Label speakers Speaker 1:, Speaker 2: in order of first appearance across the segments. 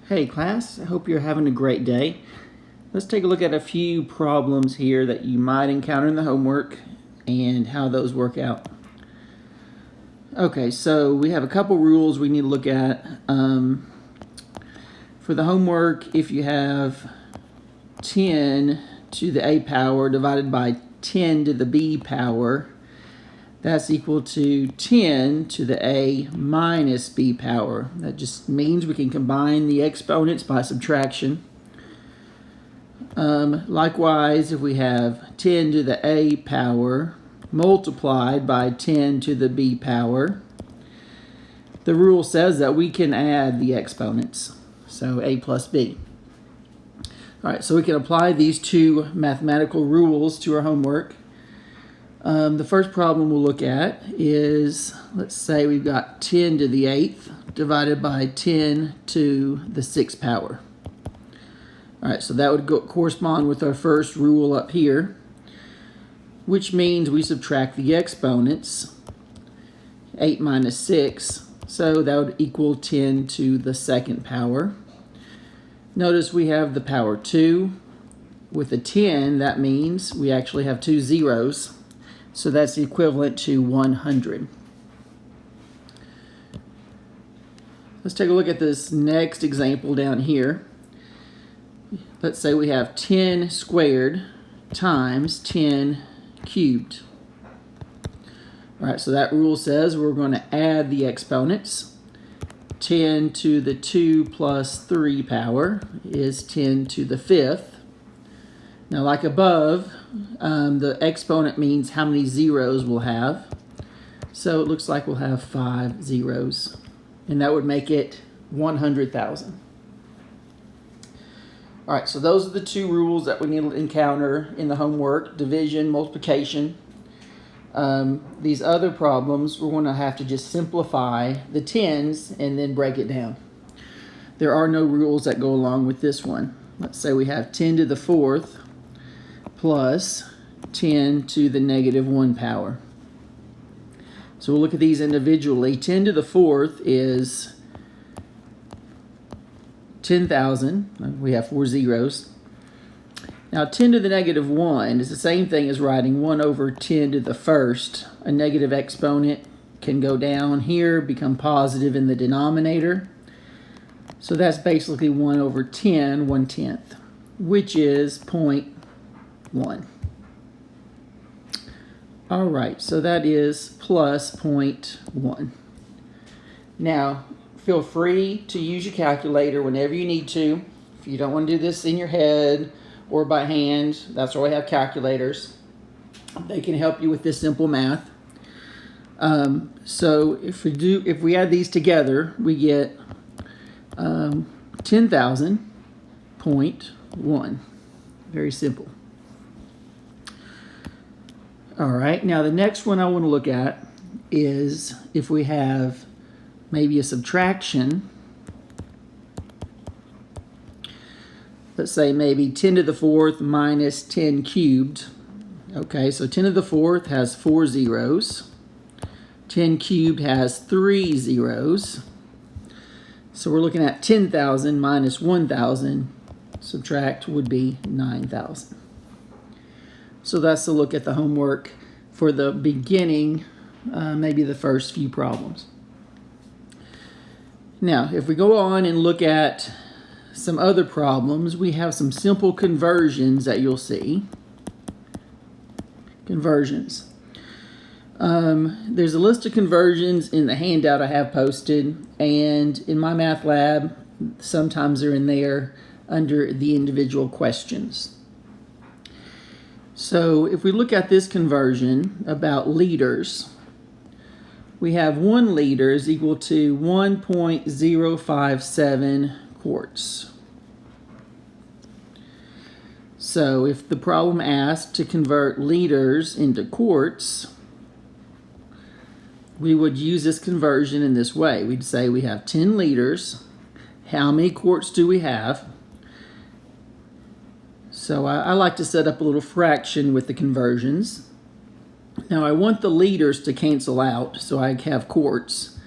Speaker 1: Hey class, I hope you're having a great day. Let's take a look at a few problems here that you might encounter in the homework and how those work out. Okay, so we have a couple rules we need to look at. For the homework, if you have 10 to the a power divided by 10 to the b power, that's equal to 10 to the a minus b power. That just means we can combine the exponents by subtraction. Likewise, if we have 10 to the a power multiplied by 10 to the b power, the rule says that we can add the exponents, so a plus b. All right, so we can apply these two mathematical rules to our homework. The first problem we'll look at is, let's say we've got 10 to the 8th divided by 10 to the 6th power. All right, so that would correspond with our first rule up here, which means we subtract the exponents, 8 minus 6, so that would equal 10 to the 2nd power. Notice we have the power 2. With a 10, that means we actually have two zeros. So that's equivalent to 100. Let's take a look at this next example down here. Let's say we have 10 squared times 10 cubed. All right, so that rule says we're going to add the exponents. 10 to the 2 plus 3 power is 10 to the 5th. Now, like above, the exponent means how many zeros we'll have. So it looks like we'll have 5 zeros. And that would make it 100,000. All right, so those are the two rules that we need to encounter in the homework: division, multiplication. These other problems, we're going to have to just simplify the tens and then break it down. There are no rules that go along with this one. Let's say we have 10 to the 4th plus 10 to the negative 1 power. So we'll look at these individually. 10 to the 4th is 10,000. We have 4 zeros. Now 10 to the negative 1 is the same thing as writing 1 over 10 to the 1st. A negative exponent can go down here, become positive in the denominator. So that's basically 1 over 10, 1/10, which is 0.1. All right, so that is plus 0.1. Now, feel free to use your calculator whenever you need to. If you don't want to do this in your head or by hand, that's why we have calculators. They can help you with this simple math. So if we add these together, we get 10,000.1. Very simple. All right, now the next one I want to look at is if we have maybe a subtraction. Let's say maybe 10 to the 4th minus 10 cubed. Okay, so 10 to the 4th has 4 zeros. 10 cubed has 3 zeros. So we're looking at 10,000 minus 1,000. Subtract would be 9,000. So that's a look at the homework for the beginning, maybe the first few problems. Now, if we go on and look at some other problems, we have some simple conversions that you'll see. Conversions. There's a list of conversions in the handout I have posted, and in my math lab, sometimes they're in there under the individual questions. So if we look at this conversion about liters, we have 1 liter is equal to 1.057 quarts. So if the problem asked to convert liters into quarts, we would use this conversion in this way. We'd say we have 10 liters. How many quarts do we have? So I like to set up a little fraction with the conversions. Now I want the liters to cancel out, so I have quarts.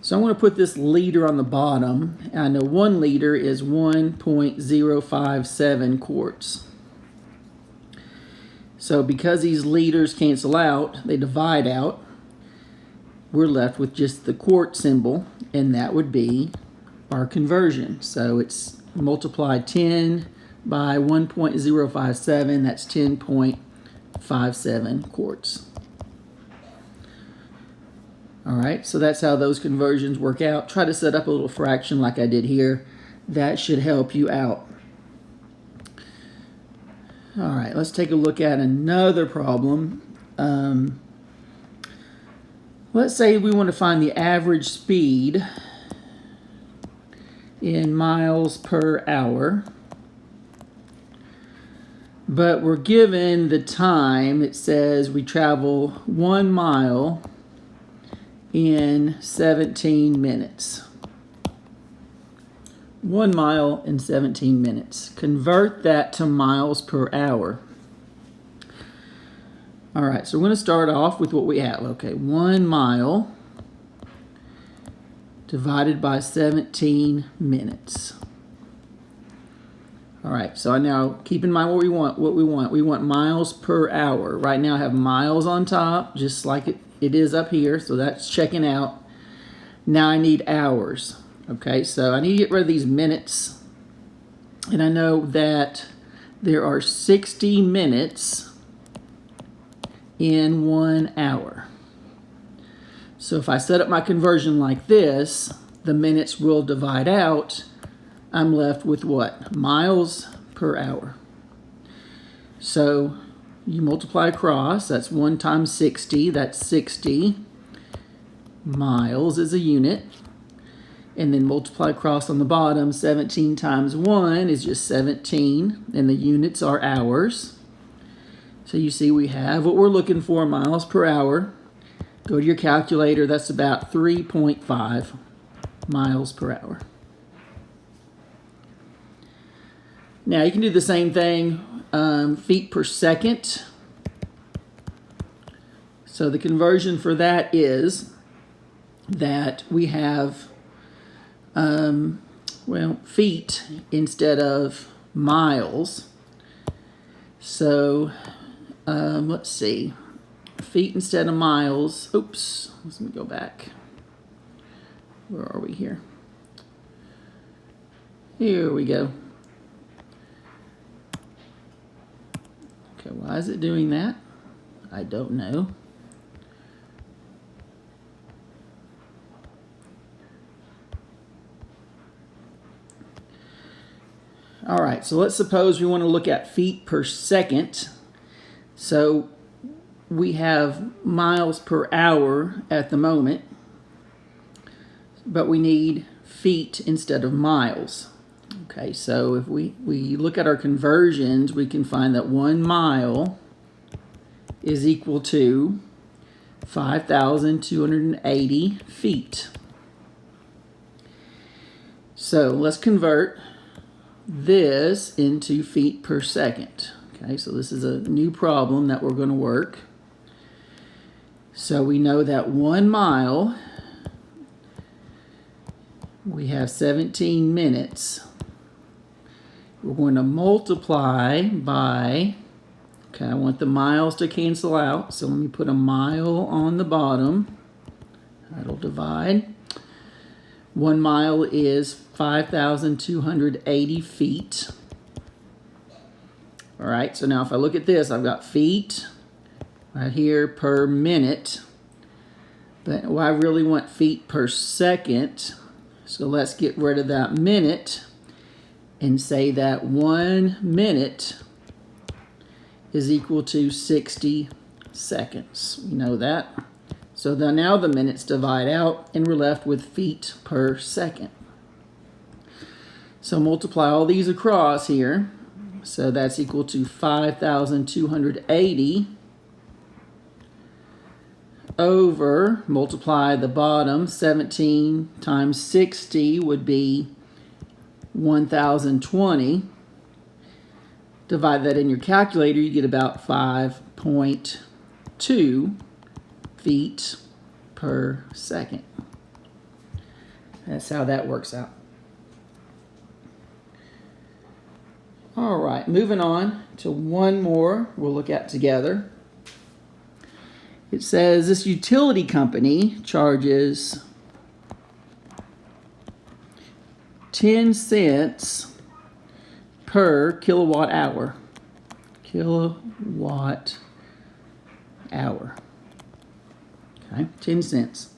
Speaker 1: So I'm going to put this liter on the bottom. And I know 1 liter is 1.057 quarts. So because these liters cancel out, they divide out, we're left with just the quart symbol, and that would be our conversion. So it's multiply 10 by 1.057, that's 10.57 quarts. All right, so that's how those conversions work out. Try to set up a little fraction like I did here. That should help you out. All right, let's take a look at another problem. Let's say we want to find the average speed in miles per hour, but we're given the time. It says we travel 1 mile in 17 minutes. 1 mile in 17 minutes. Convert that to miles per hour. All right, so we're going to start off with what we have. Okay, 1 mile divided by 17 minutes. All right, so now keep in mind what we want. We want miles per hour. Right now I have miles on top, just like it is up here, so that's checking out. Now I need hours. Okay, so I need to get rid of these minutes. And I know that there are 60 minutes in 1 hour. So if I set up my conversion like this, the minutes will divide out. I'm left with what? Miles per hour. So you multiply across, that's 1 times 60, that's 60. Miles is a unit. And then multiply across on the bottom, 17 times 1 is just 17, and the units are hours. So you see we have what we're looking for, miles per hour. Go to your calculator, that's about 3.5 miles per hour. Now you can do the same thing, feet per second. So the conversion for that is that we have feet instead of miles. So let's see, feet instead of miles. Oops, let me go back. Where are we here? Here we go. Okay, why is it doing that? I don't know. All right, so let's suppose we want to look at feet per second. So we have miles per hour at the moment, but we need feet instead of miles. Okay, so if we look at our conversions, we can find that 1 mile is equal to 5,280 feet. So let's convert this into feet per second. Okay, so this is a new problem that we're going to work. So we know that 1 mile, we have 17 minutes. We're going to multiply by, okay, I want the miles to cancel out, so let me put a mile on the bottom. That'll divide. 1 mile is 5,280 feet. All right, so now if I look at this, I've got feet right here per minute. But I really want feet per second. So let's get rid of that minute and say that 1 minute is equal to 60 seconds. We know that. So now the minutes divide out and we're left with feet per second. So multiply all these across here. So that's equal to 5,280 over, multiply the bottom, 17 times 60 would be 1,020. Divide that in your calculator, you get about 5.2 feet per second. That's how that works out. All right, moving on to one more we'll look at together. It says this utility company charges 10 cents per kilowatt hour. Kilowatt hour. Okay, 10 cents.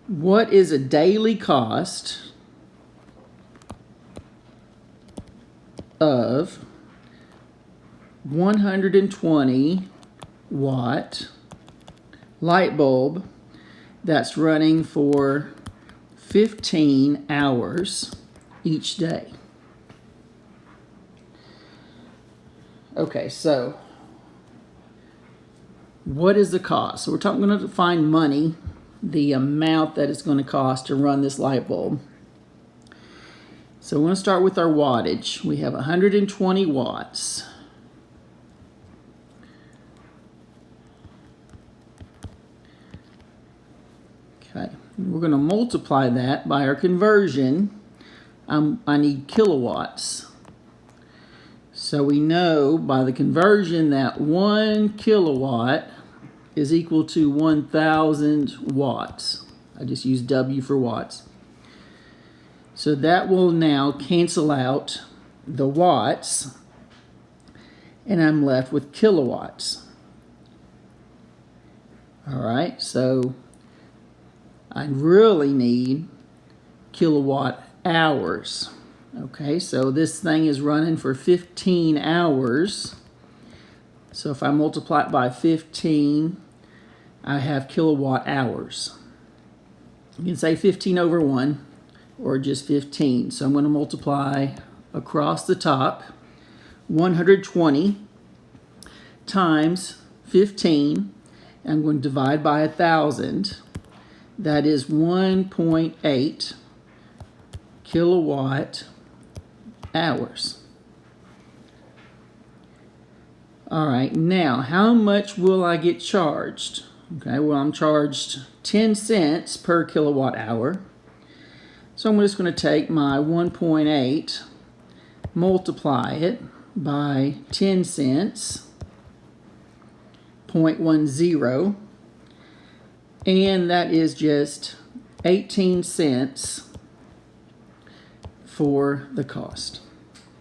Speaker 1: What is a daily cost of 120 watt light bulb that's running for 15 hours each day? Okay, so what is the cost? So we're going to find money, the amount that it's going to cost to run this light bulb. So we're going to start with our wattage. We have 120 watts. Okay, we're going to multiply that by our conversion. I need kilowatts. So we know by the conversion that 1 kilowatt is equal to 1,000 watts. I just use W for watts. So that will now cancel out the watts, and I'm left with kilowatts. All right, so I really need kilowatt hours. Okay, so this thing is running for 15 hours. So if I multiply it by 15, I have kilowatt hours. You can say 15 over 1. Or just 15. So I'm going to multiply across the top 120 times 15. I'm going to divide by 1,000. That is 1.8 kilowatt hours. All right, now how much will I get charged? Okay, well, I'm charged 10 cents per kilowatt hour. So I'm just going to take my 1.8, multiply it by 10 cents, 0.10, and that is just 18 cents for the cost.